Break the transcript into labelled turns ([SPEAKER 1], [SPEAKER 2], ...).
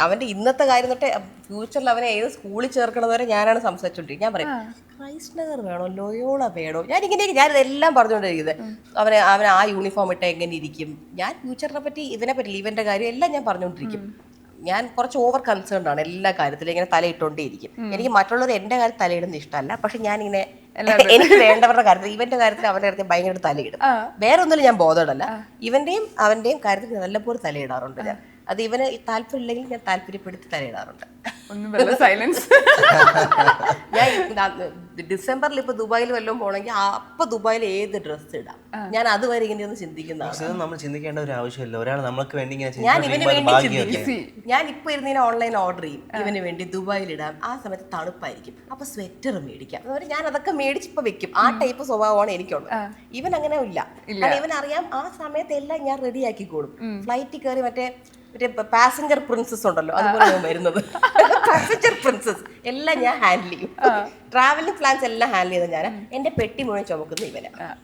[SPEAKER 1] അവന്റെ ഇന്നത്തെ കാര്യം തൊട്ടേ ഫ്യൂച്ചറിൽ അവനെ ഏത് സ്കൂളിൽ ചേർക്കണത് വരെ ഞാനാണ് സംസാരിച്ചോണ്ടിരിക്കുന്നത്. ഞാൻ പറയും ക്രൈസ്റ്റ് നഗർ വേണോ, ലോയോള വേണോ, ഞാനിതെല്ലാം പറഞ്ഞുകൊണ്ടിരിക്കുന്നത്. അവന് ആ യൂണിഫോം ഇട്ട് എങ്ങനെ ഇരിക്കും, ഞാൻ ഫ്യൂച്ചറിനെ പറ്റി ഇതിനെ പറ്റില്ല ഇവന്റെ കാര്യം എല്ലാം ഞാൻ പറഞ്ഞുകൊണ്ടിരിക്കും. ഞാൻ കുറച്ച് ഓവർ കൺസേൺഡ് ആണ് എല്ലാ കാര്യത്തിലും. ഇങ്ങനെ തലയിട്ടോണ്ടേയിരിക്കും. എനിക്ക് മറ്റുള്ളവർ എന്റെ കാര്യത്തിൽ തലയിടുന്ന ഇഷ്ടമല്ല. പക്ഷെ ഞാനിങ്ങനെ എനിക്ക് വേണ്ടവരുടെ കാര്യത്തിൽ, ഇവന്റെ കാര്യത്തിൽ അവന്റെ കാര്യത്തിൽ ഭയങ്കര തലയിടും. വേറെ ഒന്നിലും ഞാൻ ബോധമല്ല. ഇവന്റെയും അവന്റെയും കാര്യത്തിൽ നല്ലപോലെ തലയിടാറുണ്ട് ഞാൻ. അത് ഇവന് താല്പര്യം ഇല്ലെങ്കിൽ ഞാൻ താല്പര്യപ്പെടുത്തി തലയിടാറുണ്ട്.
[SPEAKER 2] സൈലൻസ്.
[SPEAKER 1] ഞാൻ ഡിസംബറിൽ ഇപ്പൊ ദുബായിൽ വല്ലതും പോണെങ്കിൽ അപ്പൊ ദുബായിൽ ഏത് ഡ്രസ്സ് ഇടാം, ഞാൻ അതുവരെ ഇങ്ങനെയൊന്ന് ചിന്തിക്കുന്നതാണ്.
[SPEAKER 3] നമ്മൾ ചിന്തിക്കേണ്ട ഒരു ആവശ്യമില്ല. ഒരാൾ നമുക്ക് വേണ്ടി
[SPEAKER 1] ഞാൻ ഇവന് വേണ്ടി ചിന്തിക്കും. ഞാൻ ഇപ്പൊ ഇരുന്ന് ഓൺലൈൻ ഓർഡർ ചെയ്യും ഇവന് വേണ്ടി ദുബായിൽ ഇടാം. ആ സമയത്ത് തണുപ്പായിരിക്കും, അപ്പൊ സ്വെറ്റർ മേടിക്കാം. ഞാൻ അതൊക്കെ മേടിച്ചിപ്പോ വെക്കും. ആ ടൈപ്പ് സ്വഭാവമാണ് എനിക്കുള്ളത്. ഇവൻ അങ്ങനെ ഇല്ല. കാരണം ഇവൻ അറിയാം ആ സമയത്ത് എല്ലാം ഞാൻ റെഡി ആക്കിക്കോളും. ഫ്ലൈറ്റിൽ കയറി മറ്റേ പാസഞ്ചർ പ്രിൻസസ് ഉണ്ടല്ലോ, അതുപോലെ വരുന്നത്. പാസഞ്ചർ പ്രിൻസസ് എല്ലാം ഞാൻ ഹാൻഡിൽ ചെയ്യും. ട്രാവലിംഗ് പ്ലാൻസ് എല്ലാം ഹാൻഡിൽ ചെയ്ത ഞാൻ. എന്റെ പെട്ടി മുഴുവൻ ചുമക്കുന്ന ഇവനാ.